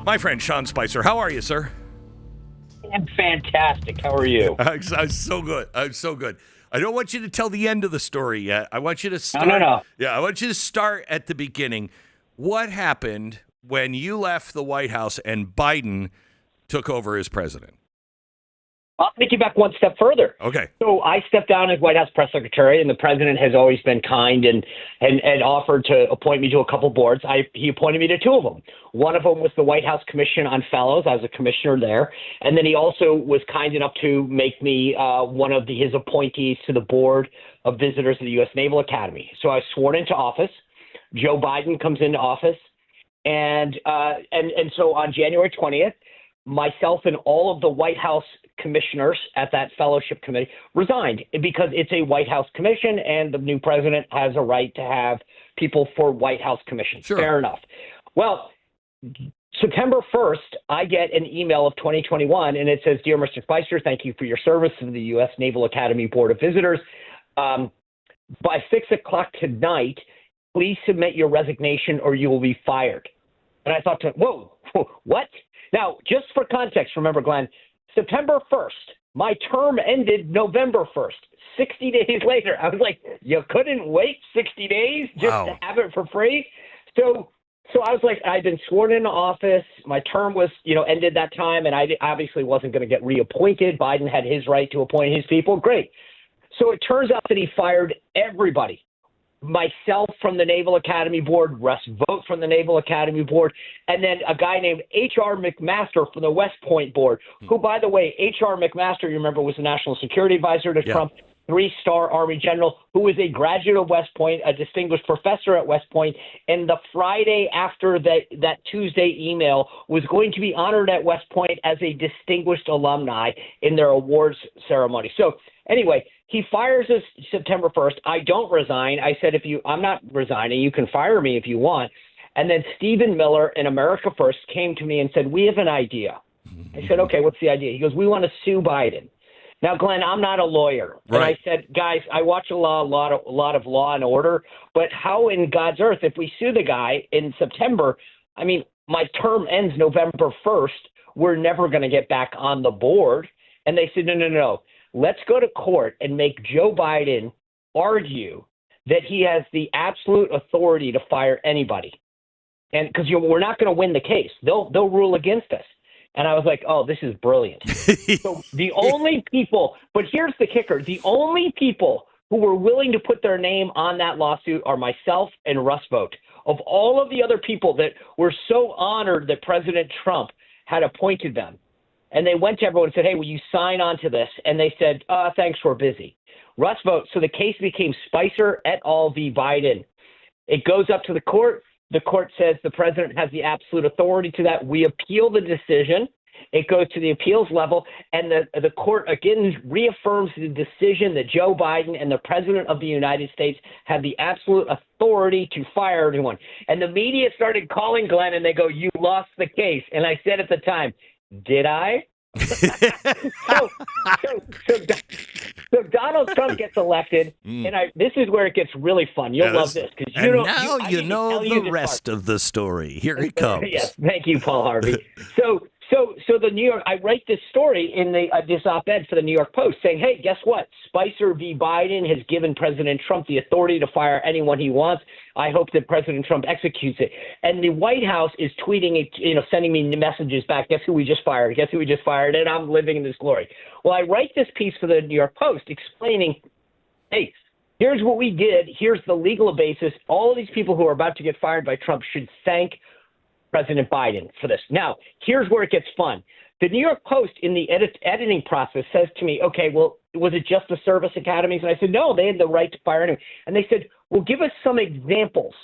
My friend Sean Spicer, how are you, sir? I'm fantastic. How are you? I'm so good. I'm so good. I don't want you to tell the end of the story yet. I want you to start. No. Yeah, I want you to start at the beginning. What happened when you left the White House and Biden took over as president? I'll take you back one step further. Okay. So I stepped down as White House press secretary, and the president has always been kind and offered to appoint me to a couple boards. He appointed me to two of them. One of them was the White House Commission on Fellows. I was a commissioner there. And then he also was kind enough to make me one of his appointees to the board of visitors of the U.S. Naval Academy. So I was sworn into office. Joe Biden comes into office. And so on January 20th, myself and all of the White House commissioners at that fellowship committee resigned because it's a White House commission and the new president has a right to have people for White House commissions. Sure. Fair enough. Well, September 1st, I get an email of 2021 and it says, "Dear Mr. Spicer, thank you for your service to the U.S. Naval Academy Board of Visitors. By 6 o'clock tonight, please submit your resignation or you will be fired." And I thought, whoa, what? Now, just for context, remember, Glenn, September 1st, my term ended November 1st. 60 days later, I was like, you couldn't wait 60 days just to have it for free? So I was like, I'd been sworn into office. My term was, ended that time, and I obviously wasn't going to get reappointed. Biden had his right to appoint his people. Great. So it turns out that he fired everybody. Myself from the Naval Academy Board, Russ Vought from the Naval Academy Board, and then a guy named H.R. McMaster from the West Point Board, who, by the way, H.R. McMaster, you remember, was the National Security Advisor to Trump, 3-star Army general, who was a graduate of West Point, a distinguished professor at West Point, and the Friday after that Tuesday email was going to be honored at West Point as a distinguished alumni in their awards ceremony. So anyway, he fires us September 1st. I don't resign. I said, I'm not resigning. You can fire me if you want. And then Stephen Miller in America First came to me and said, "We have an idea." I said, "Okay, what's the idea?" He goes, "We want to sue Biden." Now, Glenn, I'm not a lawyer. Right. And I said, "Guys, I watch a lot of Law and Order, but how in God's earth, if we sue the guy in September, I mean, my term ends November 1st. We're never going to get back on the board." And they said, no. Let's go to court and make Joe Biden argue that he has the absolute authority to fire anybody. And because we're not going to win the case. They'll rule against us. And I was like, oh, this is brilliant. So the only people, but here's the kicker, the only people who were willing to put their name on that lawsuit are myself and Russ Vought. Of all of the other people that were so honored that President Trump had appointed them. And they went to everyone and said, "Hey, will you sign on to this?" And they said, "Thanks, we're busy." Russ Vought. So the case became Spicer et al. V. Biden. It goes up to the court. The court says the president has the absolute authority to that. We appeal the decision. It goes to the appeals level, and the court again reaffirms the decision that Joe Biden and the president of the United States have the absolute authority to fire anyone. And the media started calling Glenn, and they go, "You lost the case." And I said at the time, did I? so Donald Trump gets elected, and this is where it gets really fun. You'll love this because you know the rest of the story. Here it comes. Yes, thank you, Paul Harvey. So the New York, I write this story in this op-ed for the New York Post saying, hey, guess what? Spicer v. Biden has given President Trump the authority to fire anyone he wants. I hope that President Trump executes it. And the White House is tweeting it, sending me messages back. Guess who we just fired? Guess who we just fired? And I'm living in this glory. Well, I write this piece for the New York Post explaining, hey, here's what we did. Here's the legal basis. All of these people who are about to get fired by Trump should thank President Biden for this. Now, here's where it gets fun. The New York Post in the editing process says to me, okay, well, was it just the service academies? And I said, no, they had the right to fire anyone. And they said, well, give us some examples.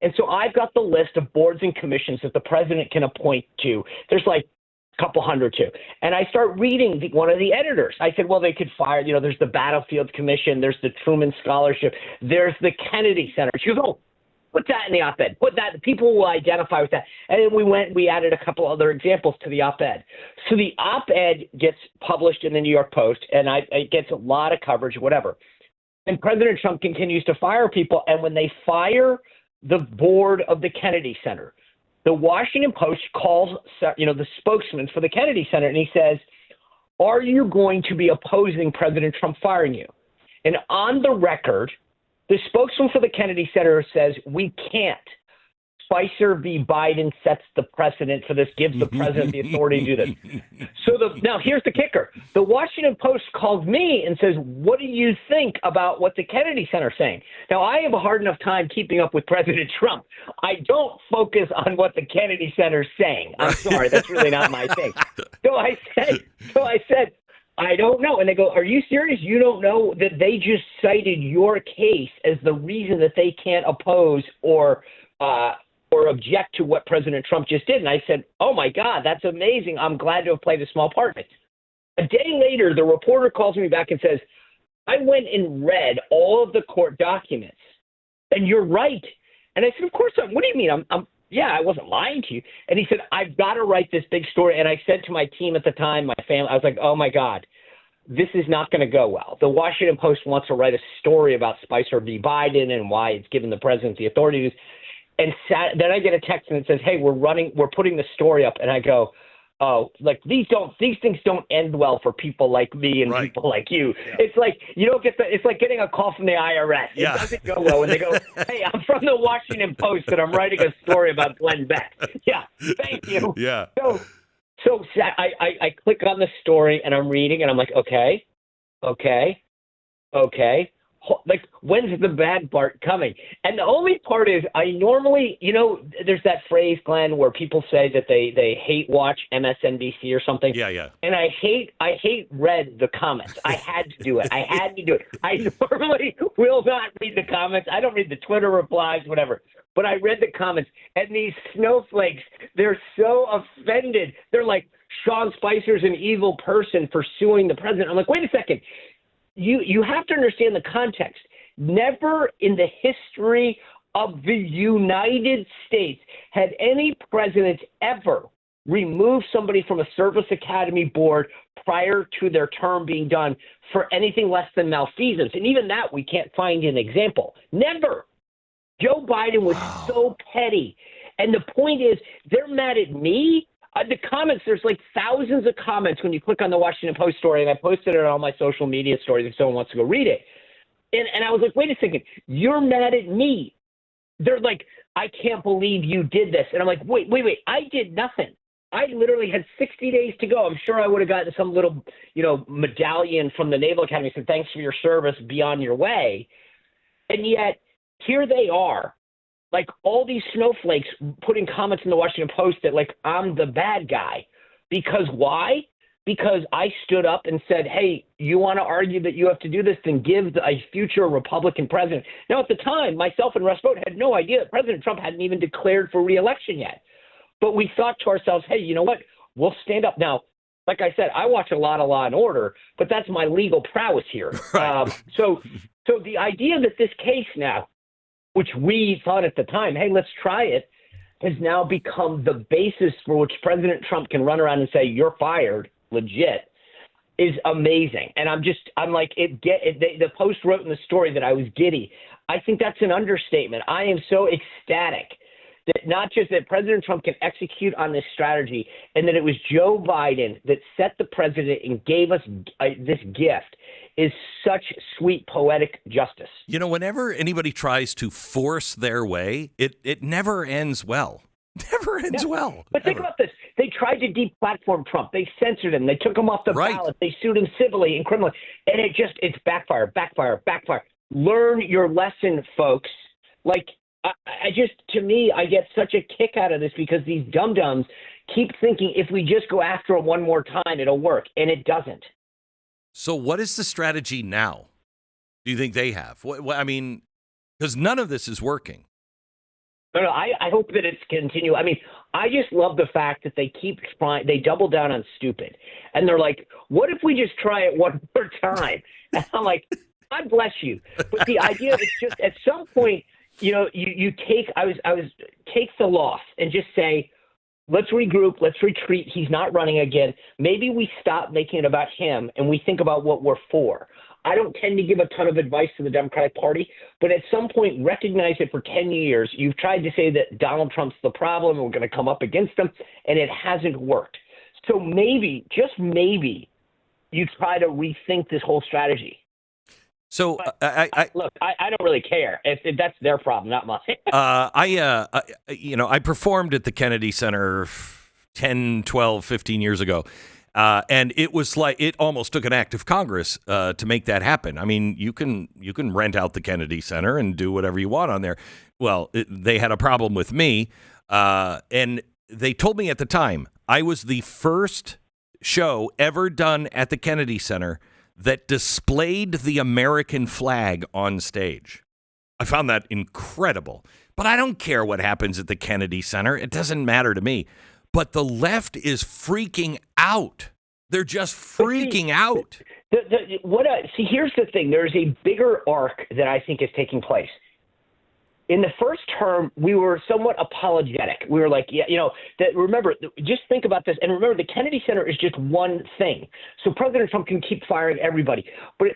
And so I've got the list of boards and commissions that the president can appoint to. There's like a couple hundred too. And I start reading one of the editors. I said, well, they could fire, there's the Battlefield Commission, there's the Truman Scholarship, there's the Kennedy Center. She goes, oh, put that in the op-ed. Put that. People will identify with that. And then we added a couple other examples to the op-ed. So the op-ed gets published in the New York Post, and it gets a lot of coverage, whatever. And President Trump continues to fire people. And when they fire the board of the Kennedy Center, The Washington Post calls, the spokesman for the Kennedy Center, and he says, "Are you going to be opposing President Trump firing you?" And on the record, the spokesman for the Kennedy Center says, "We can't. Spicer v. Biden sets the precedent for this, gives the president the authority to do this." Now here's the kicker. The Washington Post calls me and says, "What do you think about what the Kennedy Center is saying?" Now, I have a hard enough time keeping up with President Trump. I don't focus on what the Kennedy Center is saying. I'm sorry, that's really not my thing. So I said, "I don't know." And they go, "Are you serious? You don't know that they just cited your case as the reason that they can't oppose or object to what President Trump just did?" And I said, "Oh my God, that's amazing. I'm glad to have played a small part in it." A day later, the reporter calls me back and says, "I went and read all of the court documents, and you're right." And I said, "Of course I'm. What do you mean? I wasn't lying to you." And he said, "I've got to write this big story." And I said to my team at the time, my family, I was like, "Oh my God, this is not going to go well. The Washington Post wants to write a story about Spicer v. Biden and why it's given the president the authority to." And then I get a text and it says, "Hey, we're putting the story up." And I go, "Oh, like these things don't end well for people like me and people like you." Yeah. It's like you don't get it's like getting a call from the IRS. It doesn't go well when they go, "Hey, I'm from the Washington Post and I'm writing a story about Glenn Beck." Yeah, thank you. Yeah. So I click on the story and I'm reading and I'm like, okay. Like, when's the bad part coming? And the only part is I normally, there's that phrase, Glenn, where people say that they hate watch MSNBC or something. Yeah. And I hate read the comments. I had to do it. I normally will not read the comments. I don't read the Twitter replies, whatever. But I read the comments, and these snowflakes, they're so offended. They're like, "Sean Spicer's an evil person for suing the president." I'm like, wait a second. You have to understand the context. Never in the history of the United States had any president ever removed somebody from a service academy board prior to their term being done for anything less than malfeasance. And even that, we can't find an example. Never. Joe Biden was so petty. And the point is, they're mad at me. The comments, there's like thousands of comments when you click on the Washington Post story, and I posted it on all my social media stories if someone wants to go read it. And I was like, wait a second, you're mad at me. They're like, "I can't believe you did this." And I'm like, wait, I did nothing. I literally had 60 days to go. I'm sure I would have gotten some little, medallion from the Naval Academy that said, "Thanks for your service, be on your way." And yet, here they are. Like all these snowflakes putting comments in the Washington Post that like I'm the bad guy. Because why? Because I stood up and said, "Hey, you want to argue that you have to do this, then give a future Republican president." Now, at the time, myself and Russ Vought had no idea that President Trump hadn't even declared for re-election yet. But we thought to ourselves, hey, you know what? We'll stand up. Now, like I said, I watch a lot of Law and Order, but that's my legal prowess here. Right. So the idea that this case now, which we thought at the time, hey, let's try it, has now become the basis for which President Trump can run around and say, "You're fired," legit, is amazing. And the Post wrote in the story that I was giddy. I think that's an understatement. I am so ecstatic that not just that President Trump can execute on this strategy and that it was Joe Biden that set the president and gave us this gift is such sweet, poetic justice. Whenever anybody tries to force their way, it never ends well. Never ends well. But think about this. They tried to deplatform Trump. They censored him. They took him off the ballot. They sued him civilly and criminally. And it's backfire. Learn your lesson, folks. Like, to me, I get such a kick out of this because these dum-dums keep thinking if we just go after him one more time, it'll work. And it doesn't. So what is the strategy now? Do you think they have? I mean, because none of this is working. No, I hope that it's continue. I mean, I just love the fact that they keep trying. They double down on stupid. And they're like, what if we just try it one more time? And I'm like, God bless you. But the idea is just at some point, you take take the loss and just say, let's regroup, let's retreat. He's not running again. Maybe we stop making it about him and we think about what we're for. I don't tend to give a ton of advice to the Democratic Party, but at some point recognize that for 10 years, you've tried to say that Donald Trump's the problem and we're going to come up against him, and it hasn't worked. So maybe, just maybe, you try to rethink this whole strategy. So look, I don't really care. If that's their problem, not mine. I performed at the Kennedy Center 10, 12, 15 years ago. And it was like it almost took an act of Congress to make that happen. I mean, you can rent out the Kennedy Center and do whatever you want on there. Well, they had a problem with me, and they told me at the time I was the first show ever done at the Kennedy Center that displayed the American flag on stage. I found that incredible. But I don't care what happens at the Kennedy Center. It doesn't matter to me. But the left is freaking out. They're just freaking out. See, here's the thing. There's a bigger arc that I think is taking place. In the first term, we were somewhat apologetic. We were like, remember, just think about this. And remember, the Kennedy Center is just one thing. So President Trump can keep firing everybody. But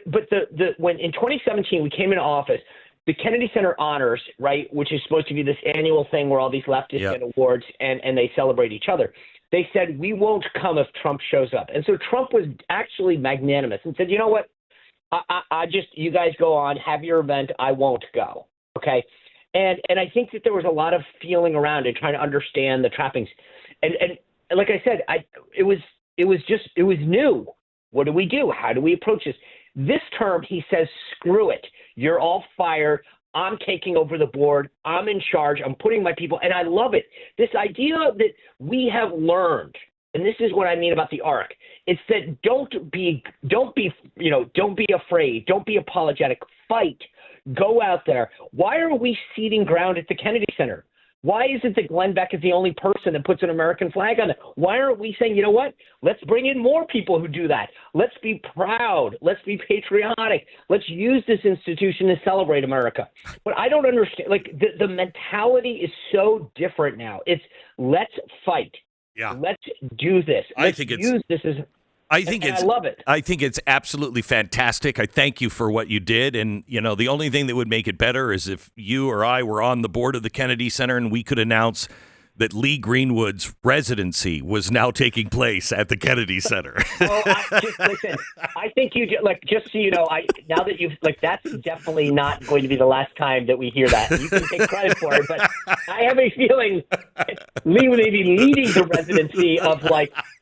when in 2017 we came into office, the Kennedy Center Honors, right, which is supposed to be this annual thing where all these leftists get awards and they celebrate each other. They said, we won't come if Trump shows up. And so Trump was actually magnanimous and said, you know what, you guys go on, have your event, I won't go, okay? And I think that there was a lot of feeling around it, trying to understand the trappings. And like I said, it was new. What do we do? How do we approach this? This term, he says, screw it. You're all fired. I'm taking over the board. I'm in charge. I'm putting my people. And I love it. This idea that we have learned, and this is what I mean about the arc. It's that don't be afraid. Don't be apologetic. Fight. Go out there. Why are we ceding ground at the Kennedy Center? Why is it that Glenn Beck is the only person that puts an American flag on it? Why aren't we saying, you know what? Let's bring in more people who do that. Let's be proud. Let's be patriotic. Let's use this institution to celebrate America. But I don't understand. Like the mentality is so different now. It's let's fight. Yeah. Let's do this. I love it. I think it's absolutely fantastic. I thank you for what you did. And, the only thing that would make it better is if you or I were on the board of the Kennedy Center and we could announce that Lee Greenwood's residency was now taking place at the Kennedy Center. Well, listen, I think just so you know, now that you've that's definitely not going to be the last time that we hear that. You can take credit for it, but I have a feeling Lee may be leading the residency of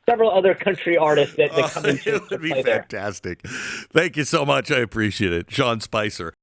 several other country artists that come into It would be play fantastic. Thank you so much. I appreciate it. Sean Spicer.